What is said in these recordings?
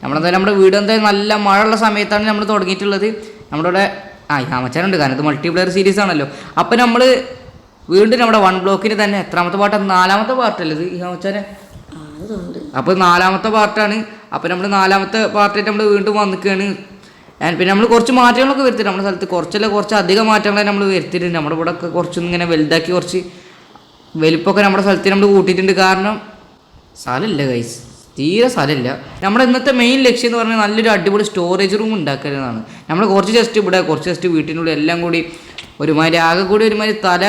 നമ്മളെന്തായാലും നമ്മുടെ വീട് എന്തായാലും നല്ല മഴയുള്ള സമയത്താണ് നമ്മൾ തുടങ്ങിയിട്ടുള്ളത്. നമ്മുടെ ഇവിടെ യാമച്ചാനുണ്ട്, കാരണം ഇത് മൾട്ടിപ്ലെയർ സീരീസ് ആണല്ലോ. അപ്പം നമ്മൾ വീണ്ടും നമ്മുടെ 1 ബ്ലോക്കിന് തന്നെ എത്രാമത്തെ പാർട്ടാണ്? 4ാമത്തെ പാർട്ടല്ലേ ഇത് യാമച്ചാനെ? അപ്പോൾ 4ാമത്തെ പാർട്ടാണ്. അപ്പോൾ നമ്മൾ 4ാമത്തെ പാർട്ടായിട്ട് നമ്മൾ വീണ്ടും വന്നിക്കുകയാണ്. പിന്നെ നമ്മൾ കുറച്ച് മാറ്റങ്ങളൊക്കെ വരുത്തിയിട്ടുണ്ട് നമ്മുടെ സ്ഥലത്ത്. കുറച്ച് അധികം മാറ്റങ്ങളെ നമ്മൾ വരുത്തിയിട്ടുണ്ട്. നമ്മുടെ ഇവിടെ ഒക്കെ കുറച്ചൊന്നും ഇങ്ങനെ വലുതാക്കി കുറച്ച് വലിപ്പമൊക്കെ നമ്മുടെ സ്ഥലത്ത് നമ്മൾ കൂട്ടിയിട്ടുണ്ട്. കാരണം സ്ഥലമില്ല ഗൈസ്, തീരെ സ്ഥലമില്ല. നമ്മുടെ ഇന്നത്തെ മെയിൻ ലക്ഷ്യം എന്ന് പറഞ്ഞാൽ നല്ലൊരു അടിപൊളി സ്റ്റോറേജ് റൂം ഉണ്ടാക്കരുതാണ്. നമ്മൾ കുറച്ച് ജസ്റ്റ് ഇവിടെ കുറച്ച് ജസ്റ്റ് വീട്ടിനുള്ളിൽ എല്ലാം കൂടി ഒരുമാതിരി ആകെ കൂടി ഒരുമാതിരി തല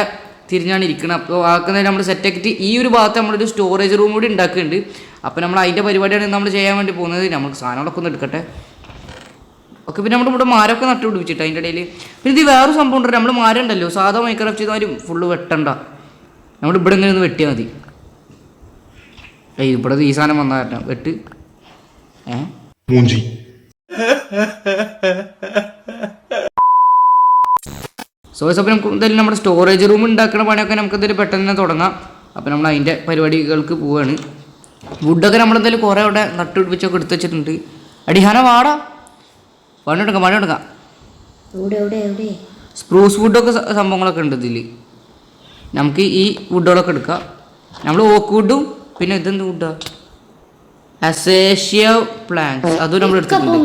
തിരിഞ്ഞാണ് ഇരിക്കുന്നത്. അപ്പോൾ ആക്കുന്നതിന് നമ്മൾ സെറ്റാക്കിയിട്ട് ഈ ഒരു ഭാഗത്ത് നമ്മളൊരു സ്റ്റോറേജ് റൂം കൂടി ഉണ്ടാക്കുന്നുണ്ട്. അപ്പോൾ നമ്മൾ അതിൻ്റെ പരിപാടിയാണ് നമ്മൾ ചെയ്യാൻ വേണ്ടി പോകുന്നത്. നമുക്ക് സാധനങ്ങളൊക്കെ ഒന്ന് എടുക്കട്ടെ. ഓക്കെ, പിന്നെ നമ്മുടെ ഇവിടെ മരമൊക്കെ നട്ടു പിടിപ്പിച്ചിട്ട് അതിൻ്റെ ഇടയിൽ. പിന്നെ ഇത് വേറെ സംഭവം ഉണ്ടല്ലോ, നമ്മൾ മരം ഉണ്ടല്ലോ സാധാ മൈക്രോഫ്റ്റ് ചെയ്തവരും ഫുള്ള് വെട്ടണ്ട, നമ്മൾ ഇവിടെ ഇങ്ങനെ ഒന്ന് വെട്ടിയാൽ മതി. ഇവിടെ ഈ സാധനം വന്നാൽ കാരണം വെട്ട് മൂഞ്ചി. അപ്പോൾ നമുക്ക് എന്തായാലും നമ്മുടെ സ്റ്റോറേജ് റൂം ഉണ്ടാക്കുന്ന പണിയൊക്കെ നമുക്ക് എന്തായാലും പെട്ടെന്ന് തന്നെ തുടങ്ങാം. അപ്പോൾ നമ്മൾ അതിൻ്റെ പരിപാടികൾക്ക് പോവുകയാണ്. വുഡൊക്കെ നമ്മളെന്തായാലും കുറേ അവിടെ നട്ടുപിടിപ്പിച്ചൊക്കെ എടുത്ത് വെച്ചിട്ടുണ്ട്. അടിഹാന വാടാ, പണിയെടുക്കാം. സ്പ്രൂസ് വുഡൊക്കെ സംഭവങ്ങളൊക്കെ ഉണ്ട് ഇതിൽ. നമുക്ക് ഈ വുഡുകളൊക്കെ എടുക്കാം. നമ്മൾ ഓക്ക് വുഡും പിന്നെ ഇതെന്ത് വുഡാ, അസേഷ്യ പ്ലാന്റ്സ്, അതും നമ്മൾ എടുത്തിട്ടുണ്ട്.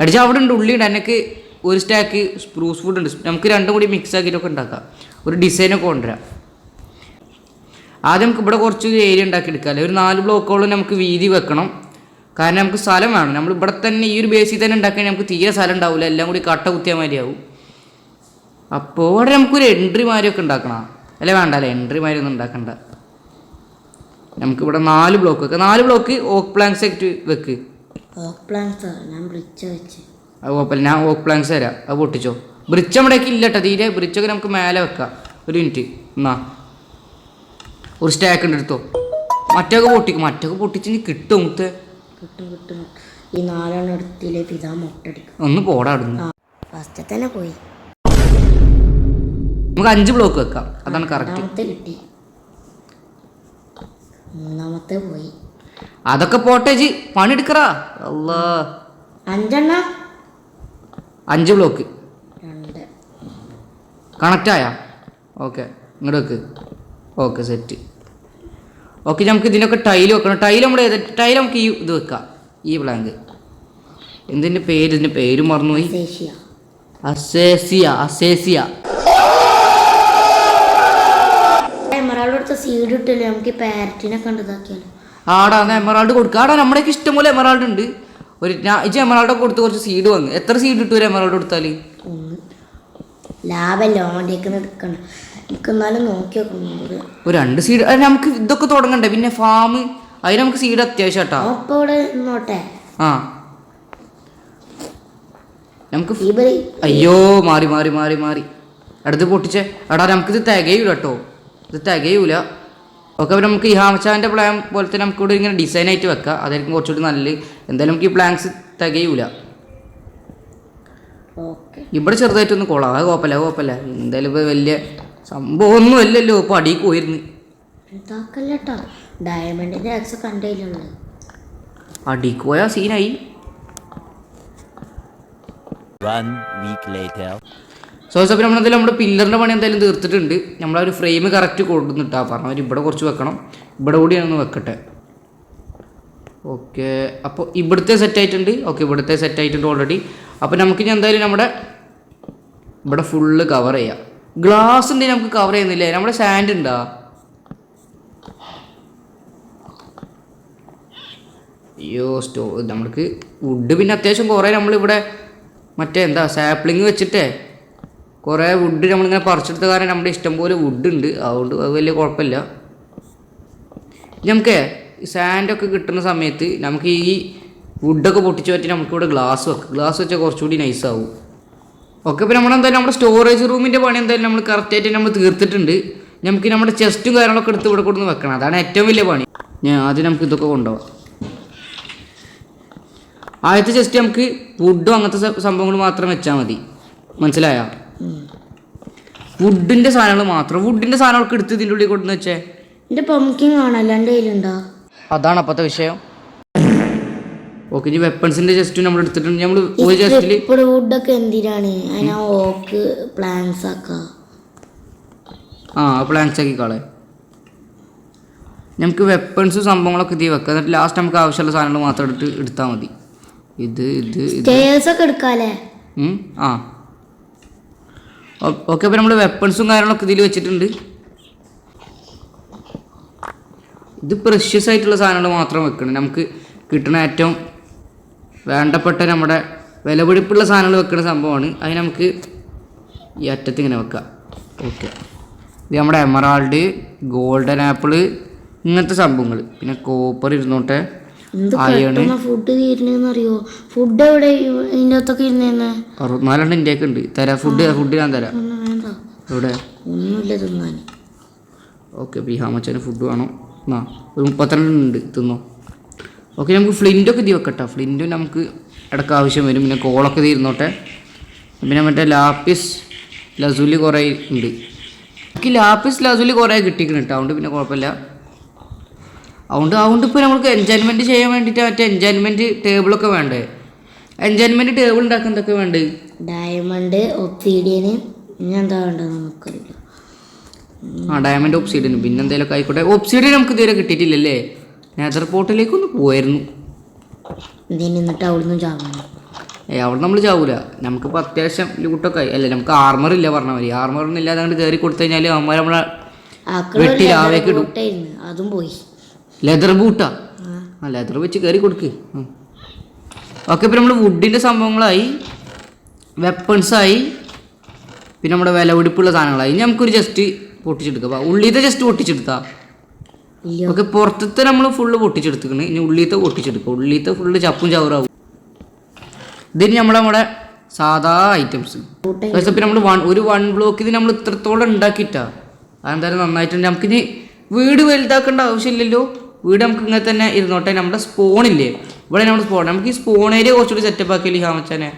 അടിച്ചാൽ അവിടെ ഉണ്ട്, ഉള്ളിയുണ്ട്. എനിക്ക് ഒരു സ്റ്റാക്ക് സ്പ്രൂസ് വുഡ് ഉണ്ട്. നമുക്ക് രണ്ടും കൂടി മിക്സ് ആക്കിയിട്ടൊക്കെ ഉണ്ടാക്കാം, ഒരു ഡിസൈനൊക്കെ കൊണ്ടുവരാം. ആദ്യം നമുക്ക് ഇവിടെ കുറച്ച് ഏരിയ ഉണ്ടാക്കി എടുക്കാം. ഒരു 4 ബ്ലോക്കോളം നമുക്ക് വീതി വെക്കണം. കാരണം നമുക്ക് സ്ഥലം വേണം. നമ്മൾ ഇവിടെ തന്നെ ഈ ഒരു ബേസിൽ തന്നെ ഉണ്ടാക്കാൻ നമുക്ക് തീരെ സ്ഥലം ഉണ്ടാവില്ല, എല്ലാം കൂടി കട്ട കുത്തിയാൽ മാതിരിയാവും. അപ്പോൾ അവിടെ നമുക്കൊരു എൻട്രി മാതിരിയൊക്കെ ഉണ്ടാക്കണം. അല്ലേ വേണ്ട, അല്ലേ എൻട്രി മാതിരി ഒന്നും ഉണ്ടാക്കണ്ട. നമുക്കിവിടെ 4 ബ്ലോക്ക് വെക്കാം. 4 ബ്ലോക്ക് ഓക്ക് പ്ലാങ്ക്സ് ആയിട്ട് വെക്ക്. അത് കുഴപ്പമില്ല, ഞാൻ ഓക്ക് പ്ലാങ്ക്സ് തരാം, അത് പൊട്ടിച്ചോ. ബ്രിഡ്ജ് നമ്മുടെയൊക്കെ ഇല്ല കേട്ടോ തീരെ. ബ്രിഡ്ജൊക്കെ നമുക്ക് മേലെ വെക്കാം. ഒരു മിനിറ്റ്, എന്നാ ഒരു സ്റ്റാക്ക് ഉണ്ട് എടുത്തോ. മറ്റൊക്കെ പൊട്ടിച്ച് ഇനി കിട്ടും. ഈ 4 എടുത്തിലേക്ക് ഇതാ മുട്ടടിക്കും. ഒന്ന് പോടാടുന്നു. ഫസ്റ്റ് തന്നെ പോയി. നമുക്ക് 5 ബ്ലോക്ക് വെക്കാം, അതാണ് കറക്റ്റ്. കിട്ടി. 3ാമത്തെ പോയി. അതൊക്കെ പോട്ടേജ് പണിയെടുക്കറാ. അല്ലാ 5 ബ്ലോക്ക് കണക്റ്റായാ? ഓക്കെ, ഇങ്ങോട്ട് വെക്ക്. Okay, set. ഓക്കെ, നമുക്ക് ഇതിനൊക്കെ ടൈല് വെക്കണം. ടൈൽ നമുക്ക് ഈ ഇത് വെക്കാം, ഈ പ്ലാങ്ക്. ഇതിൻ്റെ പേര് മറന്നുപോയി. അസേസിയ. സീഡ് ഇട്ടില്ലേ, നമുക്ക് പാരറ്റിനെ കണ്ടതാക്കിയാലോ. ആടാ, എമറാൾഡ് കൊടുക്കുക. ആടാ, നമ്മുടെയൊക്കെ ഇഷ്ടംപോലെ എമറാൾഡ് ഉണ്ട്. എമറാൾഡൊക്കെ കൊടുത്ത് കുറച്ച് സീഡ് വാങ്ങി. എത്ര സീഡ് കിട്ടും ഒരു എമറാൾഡ് കൊടുത്താൽ? ലാഭമല്ലോ, എടുക്കണം. എന്നാലും നോക്കി നോക്കുന്നത് ഒരു 2 സീഡ്. നമുക്ക് ഇതൊക്കെ തുടങ്ങണ്ടേ, പിന്നെ ഫാം, അതിന് നമുക്ക് സീഡ് അത്യാവശ്യം കേട്ടോ. നമുക്ക് അയ്യോ മാറി അടുത്ത് പൊട്ടിച്ചേ. എടാ, നമുക്കിത് തികയൂല കേട്ടോ, ഇത് തികയൂല. ഓക്കെ, അപ്പോൾ നമുക്ക് ഈ ഹാമച്ചാൻ്റെ പ്ലാൻ പോലെ തന്നെ നമുക്ക് ഇവിടെ ഇങ്ങനെ ഡിസൈൻ ആയിട്ട് വെക്കാം. അതായിരിക്കും കുറച്ചുകൂടി നല്ലത്. എന്തായാലും നമുക്ക് ഈ പ്ലാങ്ക്സ് തികയൂല. ഇവിടെ ചെറുതായിട്ടൊന്ന് കൊള്ളാം, അത് കുഴപ്പമില്ല. എന്തായാലും ഇപ്പോൾ വലിയ സംഭവം ഒന്നും അല്ലല്ലോ. ഇപ്പോൾ അടിക്ക് പോയിരുന്നു. അടിക്ക് പോയാൽ സീനായി. അപ്പോൾ നമ്മളെന്തായാലും നമ്മുടെ പില്ലറിൻ്റെ പണി എന്തായാലും തീർത്തിട്ടുണ്ട്. നമ്മളാ ഒരു ഫ്രെയിം കറക്റ്റ് കൊടുക്കുന്നിട്ടാ പറഞ്ഞവർ. ഇവിടെ കുറച്ച് വെക്കണം, ഇവിടെ കൂടിയാണെന്ന് വെക്കട്ടെ. ഓക്കെ, അപ്പോൾ ഇവിടുത്തെ സെറ്റായിട്ടുണ്ട്. ഇവിടുത്തെ സെറ്റായിട്ടുണ്ട് ഓൾറെഡി. അപ്പോൾ നമുക്കിനി എന്തായാലും നമ്മുടെ ഇവിടെ ഫുള്ള് കവർ ചെയ്യാം. ഗ്ലാസ് ഉണ്ടെങ്കിൽ നമുക്ക് കവർ ചെയ്യുന്നില്ലേ? നമ്മുടെ സാൻഡ് ഉണ്ടോ? അയ്യോ, നമുക്ക് വുഡ് പിന്നെ അത്യാവശ്യം കുറേ നമ്മളിവിടെ സാപ്ലിങ് വെച്ചിട്ടേ കുറേ വുഡ് നമ്മളിങ്ങനെ പറിച്ചെടുത്ത കാരണം നമ്മുടെ ഇഷ്ടംപോലെ വുഡ് ഉണ്ട്. അതുകൊണ്ട് അത് വലിയ കുഴപ്പമില്ല. നമുക്ക് സാൻഡൊക്കെ കിട്ടുന്ന സമയത്ത് നമുക്ക് ഈ വുഡൊക്കെ പൊട്ടിച്ച് പറ്റി നമുക്കിവിടെ ഗ്ലാസ് വെച്ചാൽ കുറച്ചുകൂടി നൈസാവും. ഓക്കെ, ഇപ്പോൾ നമ്മളെന്തായാലും നമ്മുടെ സ്റ്റോറേജ് റൂമിൻ്റെ പണി എന്തായാലും നമ്മൾ കറക്റ്റായിട്ട് നമ്മൾ തീർത്തിട്ടുണ്ട്. നമുക്ക് നമ്മുടെ ചെസ്റ്റും കാര്യങ്ങളൊക്കെ എടുത്ത് ഇവിടെ കൊടുന്ന് വെക്കണം. അതാണ് ഏറ്റവും വലിയ പണി. ആദ്യം നമുക്ക് ഇതൊക്കെ കൊണ്ടുപോകാം. ആദ്യത്തെ ചെസ്റ്റ് നമുക്ക് വുഡും അങ്ങനത്തെ സംഭവങ്ങൾ മാത്രം വെച്ചാൽ മതി, മനസ്സിലായോ? വുഡിൻ്റെ സാധനങ്ങളൊക്കെ എടുത്ത് ഇതിൻ്റെ ഉള്ളിൽ കൊണ്ടുവന്ന് വെച്ചേ. പംകിൻ കാണാൻ എൻ്റെ കയ്യിലുണ്ടോ? അതാണ് അപ്പത്തെ വിഷയം. ഓക്കെ ഇനി വെപ്പൺസിന്റെ ജസ്റ്റ് നമ്മൾ എടുത്തിട്ടുണ്ട്. നമ്മൾ ഒരു ജസ്റ്റിൽ ഇപ്പോൾ വുഡൊക്കെ എന്തിനാണ് അതിനാ ഓക്ക് പ്ലാൻസ് ആക്കാം. പ്ലാൻസ് ആക്കിക്കാളെ നമുക്ക് വെപ്പൺസും സംഭവങ്ങളൊക്കെ ഇത് വെക്കാം. എന്നിട്ട് ലാസ്റ്റ് നമുക്ക് ആവശ്യമുള്ള സാധനങ്ങൾ മാത്രം എടുത്താൽ മതി. ഒക്കെ എടുക്കാല്ലേ? ഓക്കെ അപ്പോൾ നമ്മൾ വെപ്പൺസും കാര്യങ്ങളൊക്കെ ഇതിൽ വെച്ചിട്ടുണ്ട്. ഇത് പ്രഷ്യസ് ആയിട്ടുള്ള സാധനങ്ങൾ മാത്രം വെക്കണം. നമുക്ക് കിട്ടുന്ന ഏറ്റവും വേണ്ടപ്പെട്ട നമ്മുടെ വിലപിടിപ്പുള്ള സാധനങ്ങൾ വെക്കുന്ന സംഭവമാണ്. അത് നമുക്ക് ഈ അറ്റത്ത് ഇങ്ങനെ വെക്കാം. ഓക്കെ ഇത് നമ്മുടെ എമറാൾഡ്, ഗോൾഡൻ ആപ്പിള്, ഇങ്ങനത്തെ സംഭവങ്ങൾ. പിന്നെ കോപ്പർ ഇരുന്നോട്ടെ, അയൺ. ഫുഡ് തീരുന്നറിയോ? ഫുഡ് എവിടെ ഇതിൻ്റെ അകത്തൊക്കെ ഇരുന്നേന്ന്? 64 ഇന്ത്യക്ക് ഉണ്ട്. തരാം ഫുഡ് ഞാൻ തരാം. എവിടെ ഒന്നുമില്ല തിന്നാൻ. ഓക്കെ അപ്പോൾ ഈ ഹാമച്ചാന് ഫുഡ് വേണം. ഒരു 32 ഉണ്ട്, തിന്നോ. ഓക്കെ നമുക്ക് ഫ്ലിൻറ്റൊക്കെ ഇത് വെക്കട്ടോ. ഫ്ലിൻറ്റും നമുക്ക് ഇടയ്ക്ക് ആവശ്യം വരും. പിന്നെ കോളൊക്കെ തീർന്നോട്ടെ. പിന്നെ മറ്റേ ലാപ്പിസ് ലസൂലി കുറേ ഉണ്ട്. എനിക്ക് ലാപ്പിസ് ലസൂലി കുറേ കിട്ടിക്കണം കേട്ടോ. അതുകൊണ്ട് പിന്നെ കുഴപ്പമില്ല. അതുകൊണ്ട് ഇപ്പോൾ നമുക്ക് എൻജോയ്മെൻറ്റ് ചെയ്യാൻ വേണ്ടിയിട്ട് മറ്റേ എൻജോയ്മെൻറ്റ് ടേബിളൊക്കെ വേണ്ടേ? എൻജോയ്മെൻറ്റ് ടേബിൾ ഉണ്ടാക്കുന്നതൊക്കെ വേണ്ടേ? ഡയമണ്ട്, ഒബ്സിഡിയന്, പിന്നെ എന്താ വേണ്ടത് നമുക്കറിയില്ല. ഡയമണ്ട്, ഒബ്സിഡിയൻ, പിന്നെ എന്തെങ്കിലുമൊക്കെ ആയിക്കോട്ടെ. ഒബ്സിഡിയൻ നമുക്ക് ഇതുവരെ കിട്ടിയിട്ടില്ലല്ലേ? നേതർ പോർട്ടിലേക്കൊന്ന് പോയായിരുന്നു. എന്നിട്ട് അവിടുന്ന് ചാവണം. അവിടെ നമ്മൾ ചാവൂല. നമുക്കിപ്പോൾ അത്യാവശ്യം ലൂട്ടൊക്കെ അല്ലേ. നമുക്ക് ആർമർ ഇല്ല പറഞ്ഞാൽ മതി. ആർമറൊന്നും ഇല്ലാതെ അങ്ങോട്ട് കയറി കൊടുത്തു കഴിഞ്ഞാൽ അമ്മ നമ്മളെ വെട്ടി ലാവേക്ക് ഇടും. അതും പോയി. ലെതർ ബൂട്ടാ? ലെതർ വെച്ച് കയറി കൊടുക്ക്. ഓക്കെ ഇപ്പം നമ്മൾ വുഡിൻ്റെ സംഭവങ്ങളായി, വെപ്പൺസായി, പിന്നെ നമ്മുടെ വിലപിടിപ്പുള്ള സാധനങ്ങളായി. ഇനി നമുക്കൊരു ജസ്റ്റ് പൊട്ടിച്ചെടുക്കാം. ഉള്ളിത്തെ ജസ്റ്റ് പൊട്ടിച്ചെടുത്താൽ ഓക്കെ. പുറത്തത്തെ നമ്മൾ ഫുള്ള് പൊട്ടിച്ചെടുത്തിക്കണ്. ഇനി ഉള്ളിത്തെ പൊട്ടിച്ചെടുക്കുക. ഉള്ളിത്തെ ഫുള്ള് ചപ്പും ചവറാവും. ഇതിന് നമ്മുടെ സാധാ ഐറ്റംസ്. പിന്നെ നമ്മൾ ഒരു 1 ബ്ലോക്ക് ഇത് നമ്മൾ ഇത്രത്തോളം ഉണ്ടാക്കിയിട്ടാ. അതെന്തായാലും നന്നായിട്ടുണ്ട്. നമുക്കിനി വീട് വലുതാക്കേണ്ട ആവശ്യമില്ലല്ലോ. വീട് നമുക്ക് ഇങ്ങനെ തന്നെ ഇരുന്നോട്ടെ. നമ്മുടെ സ്പോണില്ലേ, ഇവിടെ നമ്മുടെ സ്പോൺ, നമുക്ക് ഈ സ്പോൺ ഏരിയ കുറച്ചുകൂടി സെറ്റപ്പ് ആക്കിയില്ലേ ഹാമച്ചാനെ.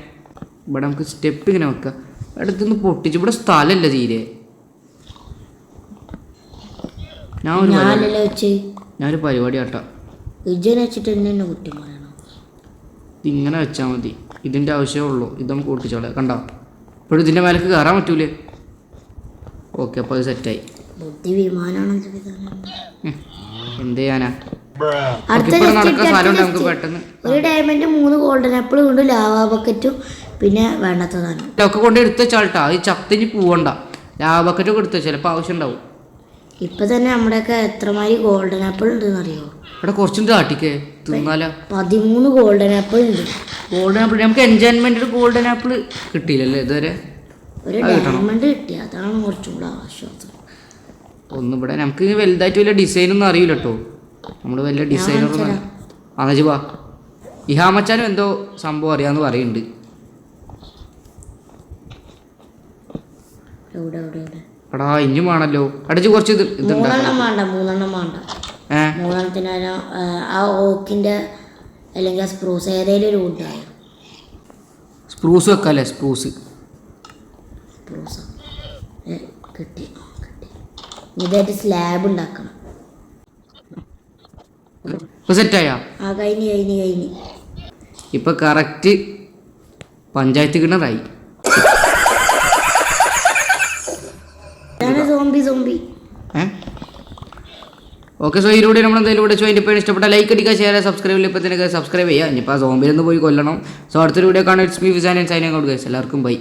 ഇവിടെ നമുക്ക് സ്റ്റെപ്പ് ഇങ്ങനെ വെക്കാം. അടുത്തുനിന്ന് പൊട്ടിച്ച് ഇവിടെ സ്ഥലമല്ല തീരെ. ഞാനൊരു പരിപാടി ആട്ടാ. ഇങ്ങനെ വെച്ചാൽ മതി. ഇതിൻ്റെ ആവശ്യമേ ഉള്ളൂ. ഇത് നമുക്ക് പൊട്ടിച്ചോളെ. കണ്ടോ ഇപ്പോഴും ഇതിൻ്റെ മേലേക്ക് കയറാൻ പറ്റൂലേ? ഓക്കെ അപ്പോൾ അത് സെറ്റായി. എന്ത് ചെയ്യാനാ? നടക്കുന്ന സ്ഥലമുണ്ട് നമുക്ക് പെട്ടെന്ന്. ഒരു ഡയമണ്ട്, 3 ഗോൾഡൻ ആപ്പിൾ കൊണ്ട് ലാവാ ബക്കറ്റും പിന്നെ വേണ്ടാത്ത സാധനം ഒക്കെ കൊണ്ട് എടുത്ത് വെച്ചാൾട്ടാ. ഈ ചത്തിഞ്ഞ് പോവണ്ട. ലാവാ ബക്കറ്റൊക്കെ എടുത്ത് ചിലപ്പോൾ ആവശ്യം ഉണ്ടാവും. ഇപ്പൊ തന്നെ നമ്മുടെയൊക്കെ എത്രമാതിരി ഗോൾഡൻ ആപ്പിൾ ഉണ്ടെന്ന് അറിയോ? ഇവിടെ കുറച്ചും കാട്ടിക്കേ തിന്നാലോ. 13 ഗോൾഡൻ ആപ്പിൾ ഉണ്ട്. ഗോൾഡൻ ആപ്പിൾ നമുക്ക് എൻജോയ്മെന്റ് ഗോൾഡൻ ആപ്പിൾ കിട്ടിയില്ലല്ലേ ഇതുവരെ? ഒരു ഡയമണ്ട് കിട്ടി, അതാണ് കുറച്ചും കൂടെ ആശ്വാസം. ഒന്നും ഇവിടെ നമുക്ക് വലുതായിട്ട് വലിയ ഡിസൈനൊന്നും അറിയില്ല കേട്ടോ. നമ്മൾ വലിയ ഡിസൈനറൊന്നും അനജുവാ. ഇഹാമച്ചാനും എന്തോ സംഭവം അറിയാന്ന് പറയുന്നുണ്ട്. എടാ ഇനിയും വേണല്ലോ. അടിച്ച് കുറച്ച് മൂന്നെണ്ണം വേണ്ട. മൂന്നെണ്ണത്തിന് ആ ഓക്കിന്റെ അല്ലെങ്കിൽ ആ സ്പ്രൂസ് ഏതെങ്കിലും ഒരു വുഡായ സ്പ്രൂസ് വെക്കല്ലേ? സ്പ്രൂസ് കിട്ടി. ഇതായിട്ട് സ്ലാബ് ഉണ്ടാക്കണം. സെറ്റായാ? കഴിഞ്ഞ് ഇപ്പൊ കറക്റ്റ് പഞ്ചായത്ത് കിണറായി. Zombie okay. സോ ഇതിലൂടെ നമ്മൾ എന്തെങ്കിലും ഇവിടെ അതിൻ്റെ പേര് ഇഷ്ടപ്പെട്ട ലൈക്ക് അടിക്കുക, ഷെയർ ചെയ്യുക, സബ്സ്ക്രൈബ് ഇപ്പം തന്നെ സബ്സ്ക്രൈബ് ചെയ്യുക. ഇനിയിപ്പോൾ ആ സോംബിയിലൊന്ന് പോയി കൊല്ലണം. സോ അടുത്തൊരു വീഡിയോ കാണാൻ it's me Visan and signing out guys. എല്ലാവർക്കും ബൈ.